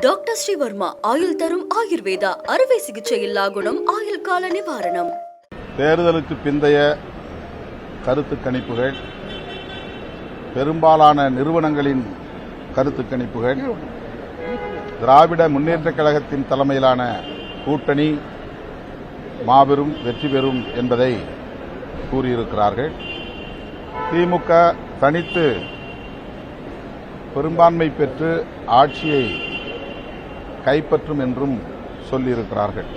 Doctor Sreevarma ஆயுள் தரும் ஆயுர்வேதா அறுவை சிகிச்சையில்லா குணம் ஆயுள் கால நிவாரணம். தேர்தலுக்கு பிந்தைய கருத்து கணிப்புகள், பெரும்பாலான நிறுவனங்களின் கருத்து கணிப்புகள், திராவிட முன்னேற்றக் கழகத்தின் தலைமையிலான கூட்டணி மாபெரும் வெற்றி பெறும் என்பதை கூறியிருக்கிறார்கள். திமுக தனித்து பெரும்பான்மை பெற்று ஆட்சியை கைப்பற்றும் என்றும் சொல்லியிருக்கிறார்கள்.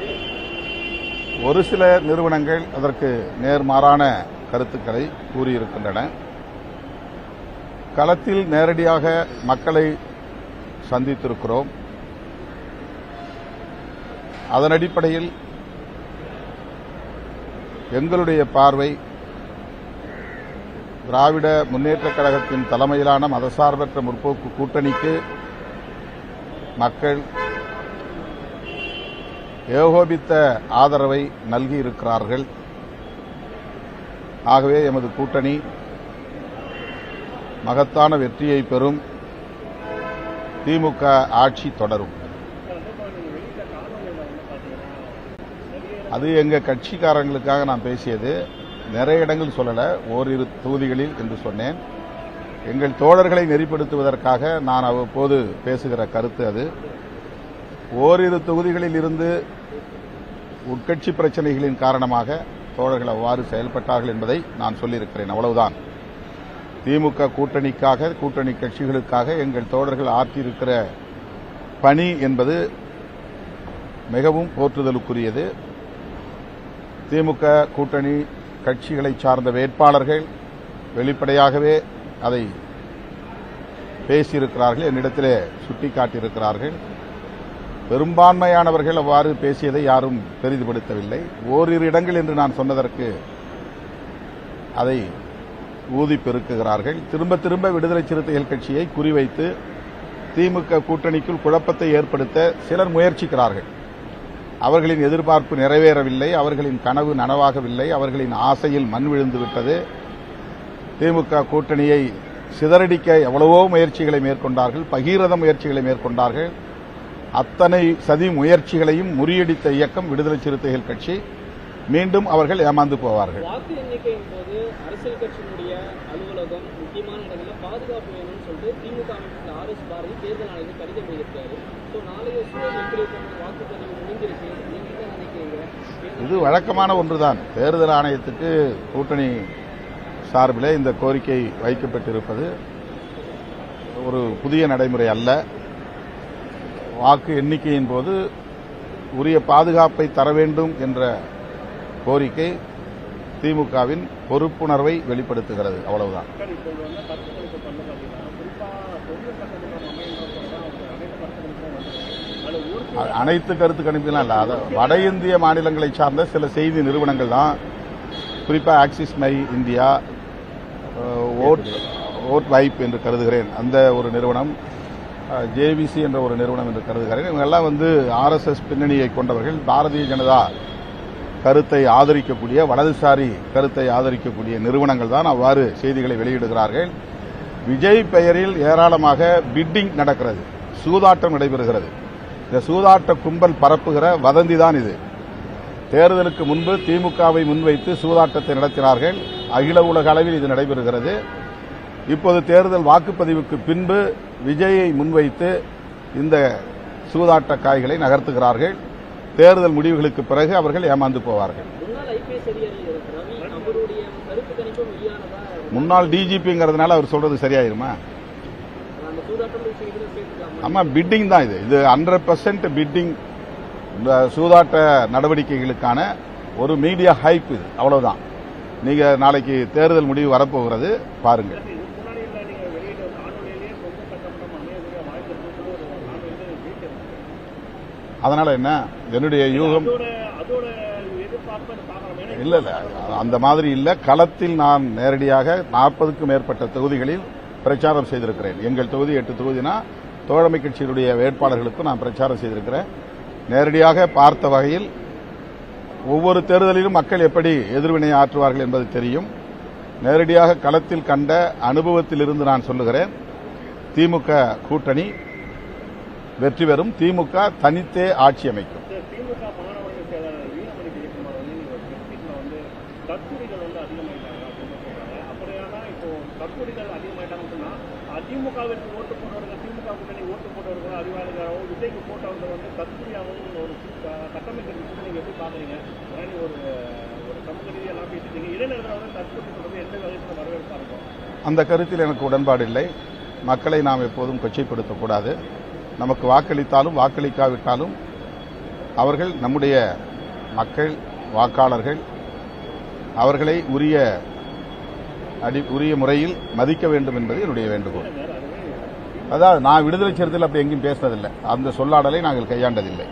ஒரு சில நிறுவனங்கள் அதற்கு நேர்மாறான கருத்துக்களை கூறியிருக்கின்றன. களத்தில் நேரடியாக மக்களை சந்தித்திருக்கிறோம். அதன் அடிப்படையில் எங்களுடைய பார்வை திராவிட முன்னேற்றக் கழகத்தின் தலைமையிலான மதசார்பற்ற முற்போக்கு கூட்டணிக்கு மக்கள் ஏகோபித்த ஆதரவை நல்கியிருக்கிறார்கள். ஆகவே எமது கூட்டணி மகத்தான வெற்றியை பெறும். திமுக ஆட்சி தொடரும். அது எங்க கட்சிக்காரங்களுக்காக நான் பேசியது. நிறைய இடங்கள் சொல்லல, ஓரிரு தொகுதிகளில் என்று சொன்னேன். எங்கள் தோழர்களை நெறிப்படுத்துவதற்காக நான் அவ்வப்போது பேசுகிற கருத்து அது. ஓரிரு தொகுதிகளில் இருந்து உட்கட்சி பிரச்சனைகளின் காரணமாக தோழர்கள் அவ்வாறு செயல்பட்டார்கள் என்பதை நான் சொல்லியிருக்கிறேன். அவ்வளவுதான். திமுக கூட்டணிக்காக, கூட்டணி கட்சிகளுக்காக எங்கள் தோழர்கள் ஆற்றியிருக்கிற பணி என்பது மிகவும் போற்றுதலுக்குரியது. திமுக கூட்டணி கட்சிகளை சார்ந்த வேட்பாளர்கள் வெளிப்படையாகவே அதை பேசியிருக்கிறார்கள், என்னிடத்திலே சுட்டிக்காட்டியிருக்கிறார்கள். பெரும்பான்மையானவர்கள் அவ்வாறு பேசியதை யாரும் பெரிதுபடுத்தவில்லை. ஓரிரு இடங்கள் என்று நான் சொன்னதற்கு அதை ஊதி பெருக்குகிறார்கள். திரும்ப திரும்ப விடுதலை சிறுத்தைகள் கட்சியை குறிவைத்து திமுக கூட்டணிக்குள் குழப்பத்தை ஏற்படுத்த சிலர் முயற்சிக்கிறார்கள். அவர்களின் எதிர்பார்ப்பு நிறைவேறவில்லை, அவர்களின் கனவு நனவாகவில்லை, அவர்களின் ஆசையில் மண் விழுந்துவிட்டது. திமுக கூட்டணியை சிதறடிக்க எவ்வளவோ முயற்சிகளை மேற்கொண்டார்கள், பகீரத முயற்சிகளை மேற்கொண்டார்கள். அத்தனை சதி முயற்சிகளையும் முறியடித்த இயக்கம் விடுதலை சிறுத்தைகள் கட்சி. மீண்டும் அவர்கள் ஏமாந்து போவார்கள். வாக்கு எண்ணிக்கையின் போது அரசியல் கட்சியினுடைய அலுவலகம் முக்கியமான இடங்களில் பாதுகாப்பு வேணும்னு சொல்லிட்டு திமுக அமைச்சர் RS பாரதி தேர்தல் ஆணையத்தில் கடிதம் எழுதியிருக்காரு. நாளைய சூழல் எப்படி வாக்குப்பதிவு முடிஞ்சிருக்கு, நீங்க என்ன நினைக்கிறீங்க? இது வழக்கமான ஒன்றுதான். தேர்தல் ஆணையத்துக்கு கூட்டணி சார்பில் இந்த கோரிக்கை வைக்கப்பட்டிருப்பது ஒரு புதிய நடைமுறை அல்ல. வாக்கு எண்ணிக்கையின் போது உரிய பாதுகாப்பை தர வேண்டும் என்ற கோரிக்கை திமுகவின் பொறுப்புணர்வை வெளிப்படுத்துகிறது. அவ்வளவுதான். அனைத்து கருத்து கணிப்புலாம் இல்ல, வட இந்திய மாநிலங்களை சார்ந்த சில செய்தி நிறுவனங்கள் தான், குறிப்பாக Axis My India, Vote Vibe என்று கருதுகிறேன் அந்த ஒரு நிறுவனம், JVC என்ற ஒரு நிறுவனம் என்று கருதுகிறேன். இவங்கெல்லாம் RSS பின்னணியை கொண்டவர்கள், பாரதிய ஜனதா கருத்தை ஆதரிக்கக்கூடிய, வலதுசாரி கருத்தை ஆதரிக்கக்கூடிய நிறுவனங்கள் தான் அவ்வாறு செய்திகளை வெளியிடுகிறார்கள். விஜய் பெயரில் ஏராளமாக பிட்டிங் நடக்கிறது, சூதாட்டம் நடைபெறுகிறது. இந்த சூதாட்ட கும்பல் பரப்புகிற வதந்தி தான் இது. தேர்தலுக்கு முன்பு திமுகவை முன்வைத்து சூதாட்டத்தை நடத்தினார்கள். அகில உலக அளவில் இது நடைபெறுகிறது. இப்போது தேர்தல் வாக்குப்பதிவுக்கு பின்பு விஜயை முன்வைத்து இந்த சூதாட்ட காய்களை நகர்த்துகிறார்கள். தேர்தல் முடிவுகளுக்கு பிறகு அவர்கள் ஏமாந்து போவார்கள். முன்னாள் டிஜிபிங்கிறதுனால அவர் சொல்றது சரியாயிருமா? ஆமா, பிட்டிங் தான் இது 100% பிட்டிங். சூதாட்ட நடவடிக்கைகளுக்கான ஒரு மீடியா ஹைப் இது, அவ்வளவுதான். நீங்க நாளைக்கு தேர்தல் முடிவு வரப்போகிறது, பாருங்க. அதனால என்ன, என்னுடைய யூகம் இல்ல அந்த மாதிரி இல்ல. களத்தில் நான் நேரடியாக 40க்கும் மேற்பட்ட தொகுதிகளில் பிரச்சாரம் செய்திருக்கிறேன். எங்கள் தொகுதி 8 தொகுதினா தோழமை கட்சியினுடைய வேட்பாளர்களுக்கும் நான் பிரச்சாரம் செய்திருக்கிறேன். நேரடியாக பார்த்த வகையில் ஒவ்வொரு தேர்தலிலும் மக்கள் எப்படி எதிர்வினை ஆற்றுவார்கள் என்பது தெரியும். நேரடியாக களத்தில் கண்ட அனுபவத்தில் இருந்து நான் சொல்லுகிறேன். திமுக கூட்டணி வெற்றி பெறும். திமுக தனித்தே ஆட்சி அமைக்கும். திமுக மாணவர்கள் செயலாளர் வீரமணி ஜெயக்குமார் வந்து கஸ்தூரிகள் அதிகமாயிட்டாங்க அப்படின்னு சொல்றாங்க. அப்படியானா இப்போ கஸ்தூரிகள் அதிகமாயிட்டாங்கன்னு சொன்னா அதிமுகவிற்கு ஓட்டு போட்டவர்கள், திமுக கூட்டணி ஓட்டு போட்டவர்கள் அறிவாளிகளாகவும் விஜய்க்கு போட்டவர்கள் கஸ்தூரியாகவும் ஒரு கட்டமைக்கிறது நீங்க எப்படி பாக்குறீங்க? ஒரு சமூக ரீதியெல்லாம் பேசிட்டீங்க. இடைநிலை கஸ்தூரி சொல்றது எந்த வகையில் வரவேற்பா இருக்கும்? அந்த கருத்தில் எனக்கு உடன்பாடு இல்லை. மக்களை நாம் எப்போதும் கொச்சைப்படுத்தக்கூடாது. நமக்கு வாக்களித்தாலும் வாக்களிக்காவிட்டாலும் அவர்கள் நம்முடைய மக்கள், வாக்காளர்கள். அவர்களை உரிய முறையில் மதிக்க வேண்டும் என்பது என்னுடைய வேண்டுகோள். அதாவது நான் விடுதலை சிறுத்தையில் அப்படி எங்கேயும் பேசுனதில்லை. அந்த சொல்லாடலை நாங்கள் கையாண்டதில்லை.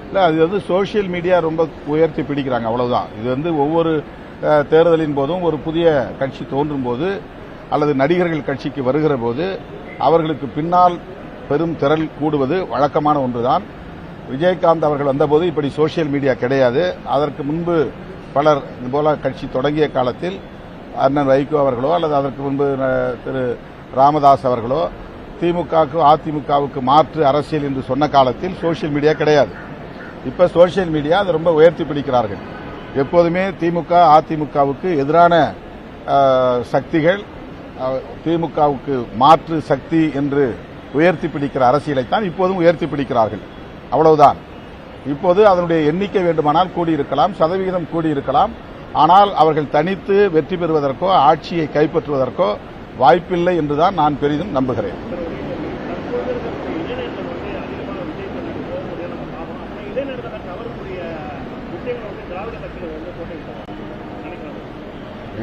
இல்லை, அது வந்து சோசியல் மீடியா ரொம்ப உயர்த்தி பிடிக்கிறாங்க, அவ்வளவுதான். இது வந்து ஒவ்வொரு தேர்தலின் போதும் ஒரு புதிய கட்சி தோன்றும் போது அல்லது நடிகர்கள் கட்சிக்கு வருகிற போது அவர்களுக்கு பின்னால் பெரும் திரள் கூடுவது வழக்கமான ஒன்றுதான். விஜயகாந்த் அவர்கள் வந்தபோது இப்படி சோசியல் மீடியா கிடையாது. அதற்கு முன்பு பலர் இதுபோல கட்சி தொடங்கிய காலத்தில் அண்ணன் வைகோ அவர்களோ அல்லது அதற்கு முன்பு திரு ராமதாஸ் அவர்களோ திமுகவுக்கு அதிமுகவுக்கு மாற்று அரசியல் என்று சொன்ன காலத்தில் சோசியல் மீடியா கிடையாது. இப்ப சோசியல் மீடியா அதை ரொம்ப உயர்த்தி பிடிக்கிறார்கள். எப்போதுமே திமுக அதிமுகவுக்கு எதிரான சக்திகள் திமுகவுக்கு மாற்று சக்தி என்று உயர்த்தி பிடிக்கிற அரசியலைத்தான் இப்போதும் உயர்த்தி பிடிக்கிறார்கள், அவ்வளவுதான். இப்போது அதனுடைய எண்ணிக்கை வேண்டுமானால் கூடியிருக்கலாம், சதவிகிதம் கூடியிருக்கலாம். ஆனால் அவர்கள் தனித்து வெற்றி பெறுவதற்கோ ஆட்சியை கைப்பற்றுவதற்கோ வாய்ப்பில்லை என்றுதான் நான் பெரிதும் நம்புகிறேன்.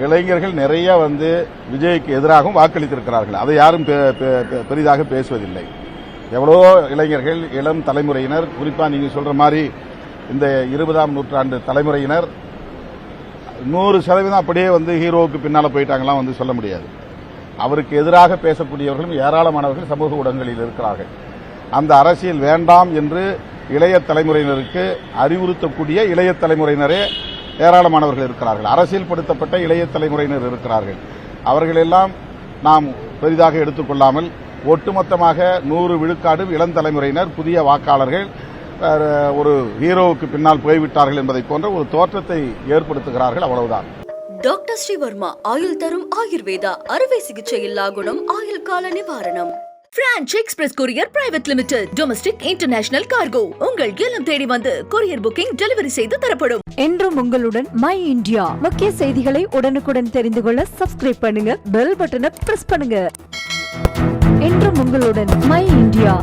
இளைஞர்கள் நிறைய வந்து விஜய்க்கு எதிராகவும் வாக்களித்திருக்கிறார்கள். அதை யாரும் பெரிதாக பேசுவதில்லை. எவ்வளவோ இளைஞர்கள், இளம் தலைமுறையினர், குறிப்பா நீங்க சொல்ற மாதிரி இந்த 20ஆம் நூற்றாண்டு தலைமுறையினர் 100% அப்படியே வந்து ஹீரோவுக்கு பின்னால போயிட்டாங்கலாம் வந்து சொல்ல முடியாது. அவருக்கு எதிராக பேசக்கூடியவர்களும் ஏராளமானவர்கள் சமூக ஊடகங்களில் இருக்கிறார்கள். அந்த அரசியல் வேண்டாம் என்று இளைய தலைமுறையினருக்கு அறிவுறுத்தக்கூடிய இளைய தலைமுறையினரே ஏராளமானவர்கள் இருக்கிறார்கள். அரசியல் படுத்தப்பட்ட இளைய தலைமுறையினர் இருக்கிறார்கள். அவர்களெல்லாம் நாம் பெரிதாக எடுத்துக்கொள்ளாமல் ஒட்டுமொத்தமாக 100 விழுக்காடு இளம் தலைமுறையினர், புதிய வாக்காளர்கள் ஒரு ஹீரோவுக்கு பின்னால் போய்விட்டார்கள் என்பதை போன்ற ஒரு தோற்றத்தை ஏற்படுத்துகிறார்கள், அவ்வளவுதான். டாக்டர் ஸ்ரீவர்மா ஆயுள் தரும் ஆயுர்வேதா அறுவை சிகிச்சை இல்லா குணம், ஆயுள் கால நிவாரணம். Branch express courier private limited. Domestic international cargo. உங்கள் இல்லம் தேடி வந்து கொரியர் புக்கிங் டெலிவரி செய்து தரப்படும். என்றும் உங்களுடன் மை இந்தியா. முக்கிய செய்திகளை உடனுக்குடன் தெரிந்து கொள்ள சப்ஸ்கிரைப் பண்ணுங்க, பெல் பட்டனை பிரஸ் பண்ணுங்க. என்றும் உங்களுடன் மை இந்தியா.